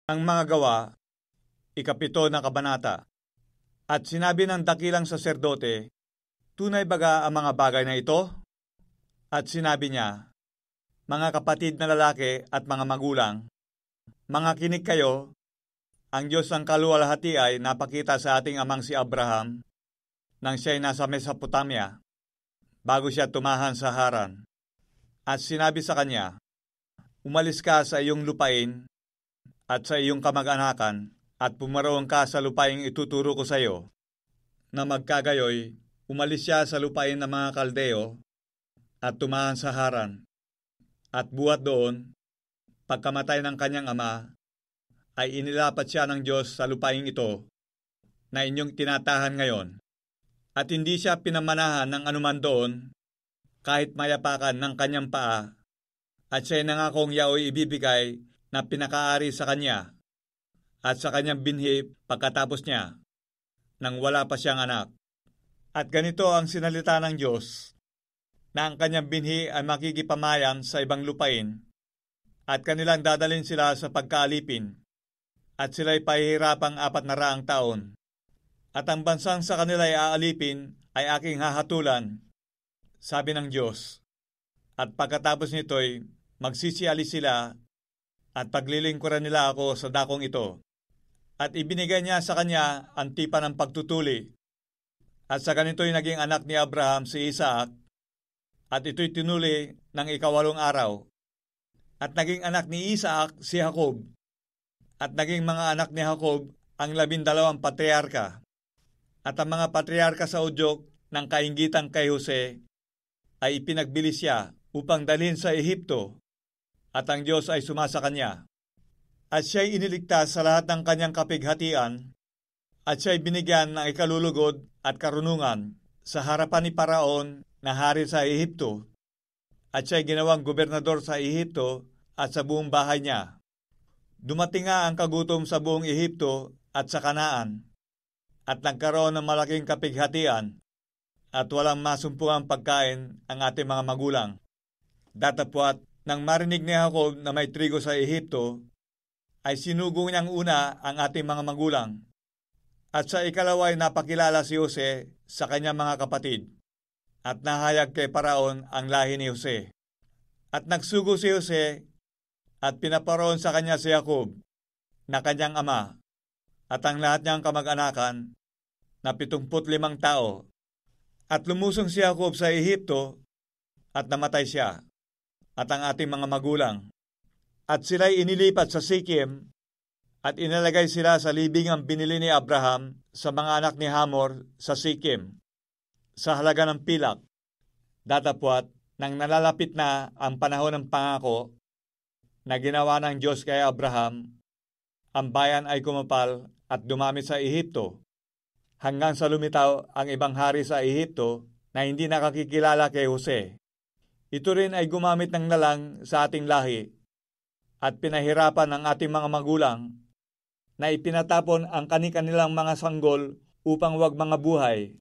Ang mga gawa, 7 na kabanata. At sinabi ng dakilang saserdote, tunay baga ang mga bagay na ito? At sinabi niya, mga kapatid na lalaki at mga magulang, mga kinig kayo, ang Diyos ng kaluwalhati ay napakita sa ating amang si Abraham nang siya'y nasa Mesopotamia, bago siya tumahan sa Haran. At sinabi sa kanya, umalis ka sa iyong lupain at sa iyong kamag-anakan, at pumaroon ka sa lupaing ituturo ko sa iyo. Na magkagayoy, umalis siya sa lupain ng mga Kaldeo, at tumahan sa Haran. At buhat doon, pagkamatay ng kanyang ama, ay inilapat siya ng Diyos sa lupaing ito, na inyong tinatahan ngayon. At hindi siya pinamanahan ng anuman doon, kahit mayapakan ng kanyang paa, at siya'y nangakong yaoy ibibigay na pinakaari sa kanya at sa kanyang binhi pagkatapos niya, nang wala pa siyang anak. At ganito ang sinalita ng Diyos, na ang kanyang binhi ay makikipamayan sa ibang lupain, at kanilang dadalhin sila sa pagkaalipin, at sila'y pahihirapang 400 taon. At ang bansang sa kanila ay aalipin ay aking hahatulan, sabi ng Diyos. At pagkatapos nito'y magsisialis sila, at paglilingkuran nila ako sa dakong ito. At ibinigay niya sa kanya ang tipan ng pagtutuli. At sa ganito'y naging anak ni Abraham si Isaac, at ito'y tinuli ng 8 araw. At naging anak ni Isaac si Jacob, at naging mga anak ni Jacob ang 12 patriarka. At ang mga patriarka sa udyok ng kainggitang kay Jose ay ipinagbili siya upang dalhin sa Ehipto, at ang Diyos ay sumasa kanya. At siya'y iniligtas sa lahat ng kanyang kapighatian, at siya'y binigyan ng ikalulugod at karunungan sa harapan ni Paraon na hari sa Ehipto, at siya'y ginawang gobernador sa Ehipto at sa buong bahay niya. Dumating nga ang kagutom sa buong Ehipto at sa Kanaan, at nagkaroon ng malaking kapighatian, at walang masumpungang pagkain ang ating mga magulang. Datapwat, nang marinig ni Jacob na may trigo sa Ehipto, ay sinugo niyang una ang ating mga magulang. At sa ikalawa ay napakilala si Jose sa kanyang mga kapatid, at nahayag kay Paraon ang lahi ni Jose. At nagsugo si Jose, at pinaparoon sa kanya si Jacob, na kanyang ama, at ang lahat niyang kamag-anakan, na 75 tao. At lumusong si Jacob sa Ehipto, at namatay siya, at ang ating mga magulang. At sila'y inilipat sa Sikem, at inalagay sila sa libingang binili ni Abraham sa mga anak ni Hamor sa Sikem, sa halaga ng pilak. Datapwat, nang nalalapit na ang panahon ng pangako na ginawa ng Diyos kay Abraham, ang bayan ay kumapal at dumami sa Ehipto, hanggang sa lumitaw ang ibang hari sa Ehipto na hindi nakakikilala kay Jose. Ito rin ay gumamit ng nalang sa ating lahi, at pinahirapan ng ating mga magulang na ipinatapon ang kani-kanilang mga sanggol upang wag mga buhay.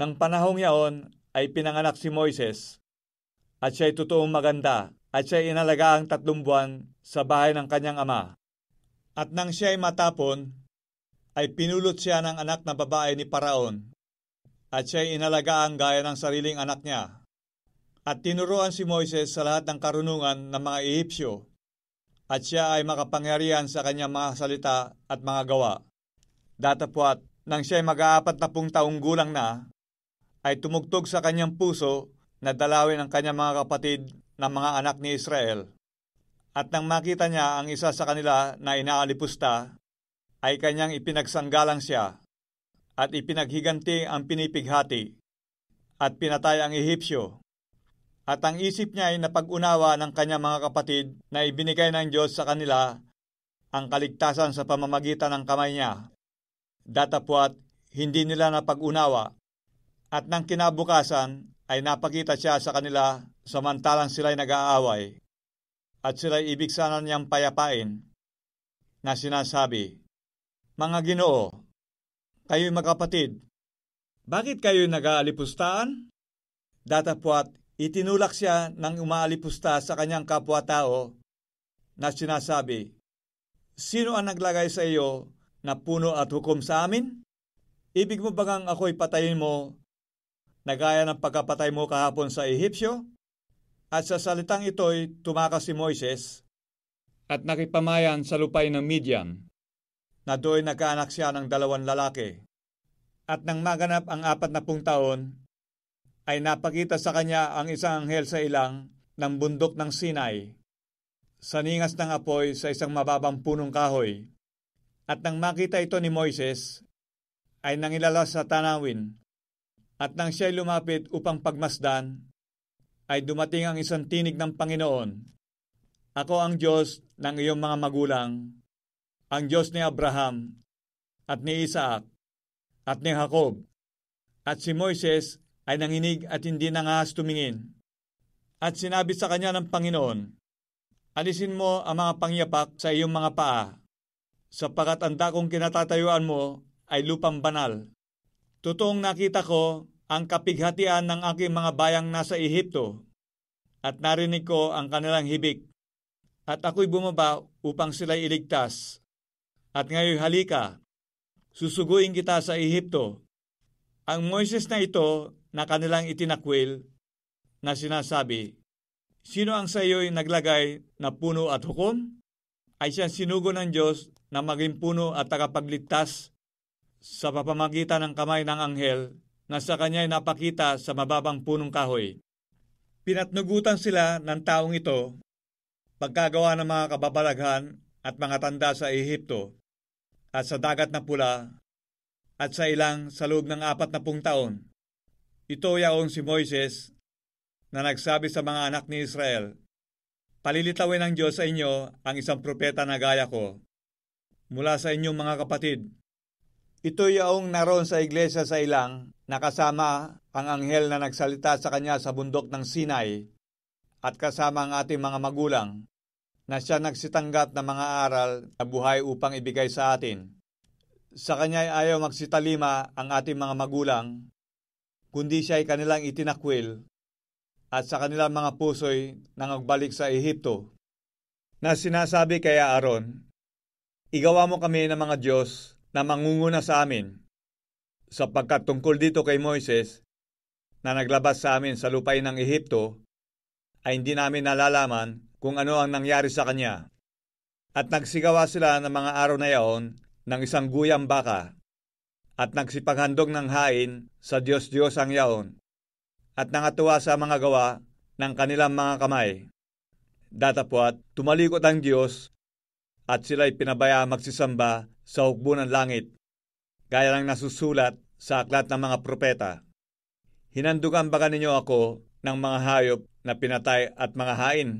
Nang panahong yaon ay pinanganak si Moises, at siya'y totoong maganda, at siya'y inalagaang 3 buwan sa bahay ng kanyang ama. At nang siya'y matapon, ay pinulot siya ng anak na babae ni Paraon, at siya'y inalagaang gaya ng sariling anak niya. At tinuruan si Moises sa lahat ng karunungan ng mga Ehipsyo, at siya ay makapangyarihan sa kanyang mga salita at mga gawa. Datapwat, nang siya'y mag-40 taong gulang na, ay tumugtog sa kanyang puso na dalawin ang kanyang mga kapatid ng mga anak ni Israel. At nang makita niya ang isa sa kanila na inaalipusta, ay kanyang ipinagsanggalang siya, at ipinaghiganti ang pinipighati, at pinatay ang Ehipsyo. At ang isip niya ay napag-unawa ng kanyang mga kapatid na ibinigay ng Diyos sa kanila ang kaligtasan sa pamamagitan ng kamay niya. Datapwat, hindi nila napag-unawa. At nang kinabukasan ay napakita siya sa kanila samantalang sila'y nag-aaway, at sila'y ibig sana niyang payapain, na sinasabi, mga Ginoo, kayo'y magkapatid, bakit kayo'y nag-aalipustaan? Datapwat, itinulak siya ng umaalipusta sa kanyang kapwa-tao na sinasabi, Sino ang naglagay sa iyo na puno at hukom sa amin? Ibig mo bagang ako'y patayin mo na gaya ng pagkapatay mo kahapon sa Ehipsyo? At sa salitang ito'y tumakas si Moises at nakipamayan sa lupain ng Midian, na do'y nagkaanak siya ng 2 lalaki. At nang maganap ang 40 taon, ay napakita sa kanya ang isang anghel sa ilang ng bundok ng Sinai, sa ningas ng apoy sa isang mababang punong kahoy. At nang makita ito ni Moises, ay nangilala sa tanawin. At nang siya'y lumapit upang pagmasdan, ay dumating ang isang tinig ng Panginoon. Ako ang Diyos ng iyong mga magulang, ang Diyos ni Abraham, at ni Isaac, at ni Jacob. At si Moises ay nanginig at hindi nangahas tumingin. At sinabi sa kanya ng Panginoon, alisin mo ang mga pangyapak sa iyong mga paa, sapagkat ang dakong kinatatayuan mo ay lupang banal. Totoong nakita ko ang kapighatian ng aking mga bayang nasa Ehipto, at narinig ko ang kanilang hibik. At ako'y bumaba upang sila'y iligtas. At ngayon halika, susuguin kita sa Ehipto. Ang Moises na ito na kanilang itinakwil, na sinasabi, sino ang sa iyo'y naglagay na puno at hukom? Ay siyang sinugo ng Diyos na maging puno at tagapagligtas sa pamamagitan ng kamay ng anghel na sa kanya'y napakita sa mababang punong kahoy. Pinatnugutan sila ng taong ito, pagkagawa ng mga kababalaghan at mga tanda sa Ehipto, at sa dagat na pula, at sa ilang sa loob ng 40 taon. Ito yaong si Moises, na nagsabi sa mga anak ni Israel, palilitawin ng Diyos sa inyo ang isang propeta na gaya ko, mula sa inyong mga kapatid. Ito yaong naroon sa iglesia sa ilang, nakasama ang anghel na nagsalita sa kanya sa bundok ng Sinai, at kasama ang ating mga magulang, na siya nagsitanggap ng mga aral na buhay upang ibigay sa atin. Sa kanya ay ayaw magsitalima ang ating mga magulang, kundi siya ay kanilang itinakwil, at sa kanilang mga puso'y nangagbalik sa Ehipto. Na sinasabi kay Aaron, igawa mo kami ng mga Diyos na mangunguna sa amin, sapagkat tungkol dito kay Moises, na naglabas sa amin sa lupain ng Ehipto, ay hindi namin nalalaman kung ano ang nangyari sa kanya. At nagsigawa sila ng mga araw na yaon ng isang guyang baka, at nagsipaghandog ng hain sa Diyos-Diyos ang yaon, at nangatuwa sa mga gawa ng kanilang mga kamay. Datapwat, tumalikod ang Diyos, at sila'y pinabaya magsisamba sa hukbo ng langit, gaya ng nasusulat sa aklat ng mga propeta. Hinandugan baga ninyo ako ng mga hayop na pinatay at mga hain,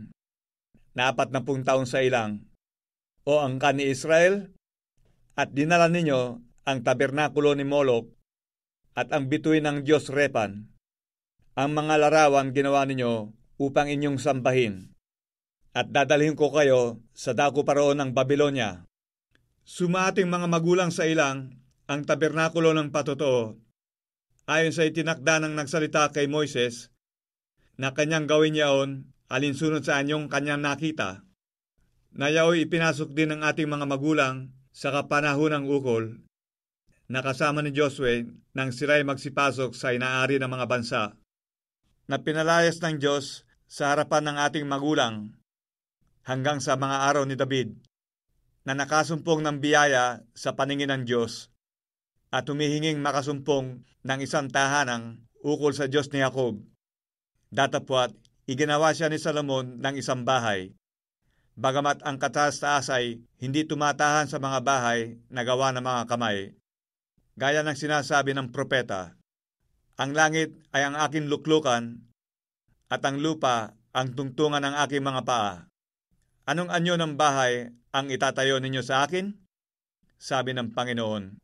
na 40 taon sa ilang, o angkan ni Israel? At dinala ninyo ang tabernakulo ni Molok at ang bituin ng Diyos Repan. Ang mga larawan ginawa ninyo upang inyong sambahin. At dadalhin ko kayo sa dako paroon ng Babylonia. Sumating mga magulang sa ilang ang tabernakulo ng patotoo, ayon sa itinakda ng nagsalita kay Moises, na kanyang gawin yaon alinsunod sa anyong kanyang nakita. Na yao'y ipinasok din ng ating mga magulang sa kapanahon ng ukol, na kasama ni Josue nang sila'y magsipasok sa inaari ng mga bansa, na pinalayas ng Diyos sa harapan ng ating magulang hanggang sa mga araw ni David, na nakasumpong ng biyaya sa paningin ng Diyos at humihinging makasumpong ng isang tahanang ukol sa Diyos ni Jacob. Datapwat, iginawa siya ni Salomon ng isang bahay, bagamat ang kataas-taas ay hindi tumatahan sa mga bahay na gawa ng mga kamay. Gaya ng sinasabi ng propeta, ang langit ay ang aking luklukan, at ang lupa ang tungtungan ng aking mga paa. Anong anyo ng bahay ang itatayo ninyo sa akin? Sabi ng Panginoon.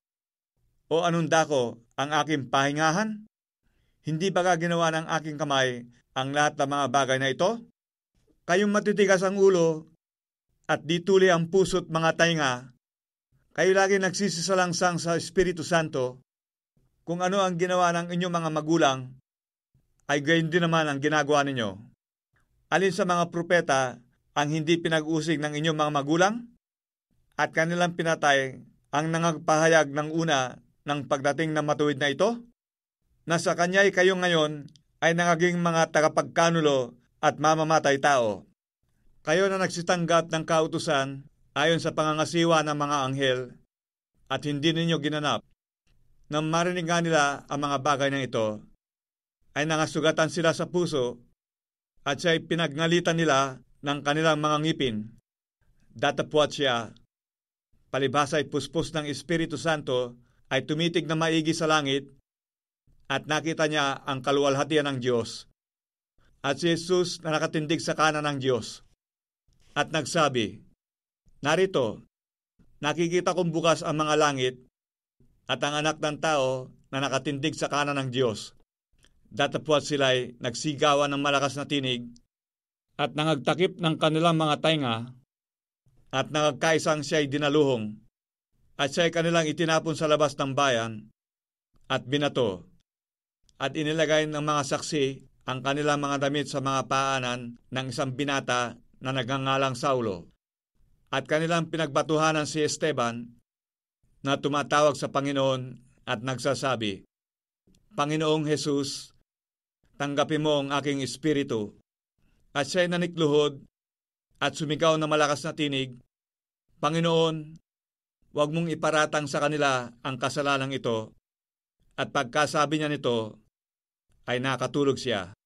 O anong dako ang aking pahingahan? Hindi baga ginawa ng aking kamay ang lahat ng mga bagay na ito? Kayong matitigas ang ulo at di tuli ang puso't mga tainga, kayo lagi nagsisisalangsang sa Espiritu Santo. Kung ano ang ginawa ng inyong mga magulang, ay gayon din naman ang ginagawa ninyo. Alin sa mga propeta ang hindi pinag-usig ng inyong mga magulang? at kanilang pinatay ang nangagpahayag ng una ng pagdating ng matuwid na ito? Na sa kanya'y kayo ngayon ay nangaging mga tagapagkanulo at mamamatay tao. Kayo na nagsitanggap ng kautusan ayon sa pangangasiwa ng mga anghel at hindi ninyo ginanap. Nang marinig nga nila ang mga bagay na ito, ay nangasugatan sila sa puso at siya'y pinagnalitan nila ng kanilang mga ngipin. Datapwat siya, palibhasa'y puspos ng Espiritu Santo ay tumitig na maigi sa langit at nakita niya ang kaluwalhatian ng Diyos. At si Jesus na nakatindig sa kanan ng Diyos at nagsabi, narito, nakikita kong bukas ang mga langit at ang anak ng tao na nakatindig sa kanan ng Diyos. Datapwat sila'y nagsigawan ng malakas na tinig at nangagtakip ng kanilang mga tainga at nangagkaisang siya'y dinaluhong at siya'y kanilang itinapon sa labas ng bayan at binato at inilagay ng mga saksi ang kanilang mga damit sa mga paanan ng isang binata na nagngangalang Saulo at kanilang pinagbatuhanan si Esteban na tumatawag sa Panginoon at nagsasabi, Panginoong Jesus, tanggapin mo ang aking espiritu. At siya'y nanikluhod at sumigaw na malakas na tinig, Panginoon, huwag mong iparatang sa kanila ang kasalanang ito. At pagkasabi niya nito, ay nakatulog siya.